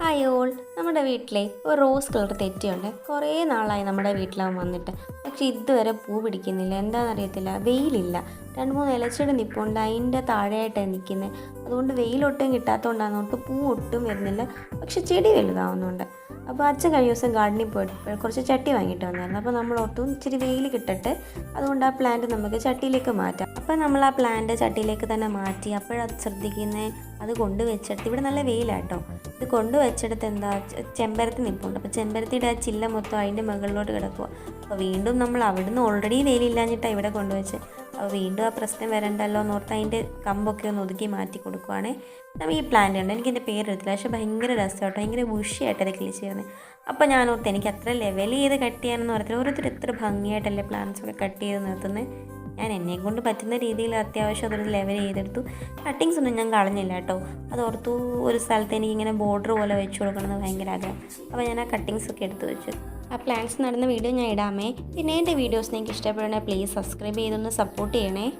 Hi all, നമ്മുടെ വീട്ടിലെ ഒരു റോസ് കളർ തെറ്റിയുണ്ട്. കുറേ നാളായി നമ്മുടെ വീട്ടിലാവും വന്നിട്ട്, പക്ഷെ ഇതുവരെ പൂ പിടിക്കുന്നില്ല. എന്താണെന്നറിയത്തില്ല, വെയിലില്ല. 2-3 ഇലച്ചെടി നിൽപ്പുണ്ട്, അതിൻ്റെ താഴെയായിട്ടാണ് നിൽക്കുന്നത്. അതുകൊണ്ട് വെയിലൊട്ടും കിട്ടാത്തതുകൊണ്ടാണ് ഓർത്ത് പൂ ഒട്ടും വരുന്നില്ല, പക്ഷെ ചെടി വലുതാവുന്നുണ്ട്. അപ്പോൾ അച്ഛൻ കഴിഞ്ഞ ദിവസം ഗാർഡനിൽ പോയിട്ട് കുറച്ച് ചട്ടി വാങ്ങിയിട്ട് വന്നായിരുന്നു. അപ്പോൾ നമ്മൾ ഓർത്തും ഇച്ചിരി വെയിൽ കിട്ടട്ടെ, അതുകൊണ്ട് ആ പ്ലാന്റ് നമുക്ക് ചട്ടിയിലേക്ക് മാറ്റാം. അപ്പോൾ നമ്മൾ ആ പ്ലാന്റ് ചട്ടിയിലേക്ക് തന്നെ മാറ്റി. അപ്പോഴത് ശ്രദ്ധിക്കുന്നത്, അത് കൊണ്ടുവച്ചിട്ട് ഇവിടെ നല്ല വെയിലാട്ടോ, ഇത് കൊണ്ടുവച്ചിടത്ത് എന്താ ചെമ്പരത്തി നിൽപ്പുണ്ട്. അപ്പോൾ ചെമ്പരത്തിയുടെ ആ ചില്ല മൊത്തം അതിൻ്റെ മുകളിലോട്ട് കിടക്കുക. അപ്പോൾ വീണ്ടും നമ്മൾ അവിടുന്ന് ഓൾറെഡി വെയിലില്ലാഞ്ഞിട്ടാണ് ഇവിടെ കൊണ്ടുവച്ച്. അപ്പോൾ വീണ്ടും ആ പ്രശ്നം വരണ്ടല്ലോ എന്നോർത്ത് അതിൻ്റെ കമ്പൊക്കെ ഒന്ന് ഒതുക്കി മാറ്റി കൊടുക്കുവാണേ. നമ്മൾ ഈ പ്ലാന്റ് ഉണ്ട്, എനിക്കെൻ്റെ പേരെടുത്തില്ല, പക്ഷേ ഭയങ്കര രസമായിട്ടോ, ഭയങ്കര ബുഷിയായിട്ട് അത് കിളിച്ചിരുന്നത്. അപ്പോൾ ഞാൻ ഓർത്ത് എനിക്ക് അത്ര ലെവൽ ചെയ്ത് കട്ട് ചെയ്യാനെന്ന് പറഞ്ഞാൽ ഓരോരുത്തർ എത്ര ഭംഗിയായിട്ടല്ലേ പ്ലാന്റ്സൊക്കെ കട്ട് ചെയ്ത് നിർത്തുന്നത്. ഞാൻ എന്നെക്കൊണ്ട് പറ്റുന്ന രീതിയിൽ അത്യാവശ്യം അതൊരു ലെവൽ ചെയ്തെടുത്തു. കട്ടിങ്സ് ഒന്നും ഞാൻ കളഞ്ഞില്ല കേട്ടോ. അതോർത്തു ഒരു സ്ഥലത്ത് എനിക്കിങ്ങനെ ബോർഡർ പോലെ വെച്ച് കൊടുക്കണമെന്ന് ഭയങ്കര ആഗ്രഹം. അപ്പോൾ ഞാൻ ആ കട്ടിങ്സൊക്കെ എടുത്ത് വെച്ചു. ആ പ്ലാന്റ്സ് നടന്ന വീഡിയോ ഞാൻ ഇടാമേ. പിന്നെ എൻ്റെ വീഡിയോസ് നിങ്ങൾക്ക് ഇഷ്ടപ്പെടണേ പ്ലീസ് സബ്സ്ക്രൈബ് ചെയ്തൊന്ന് സപ്പോർട്ട് ചെയ്യണേ.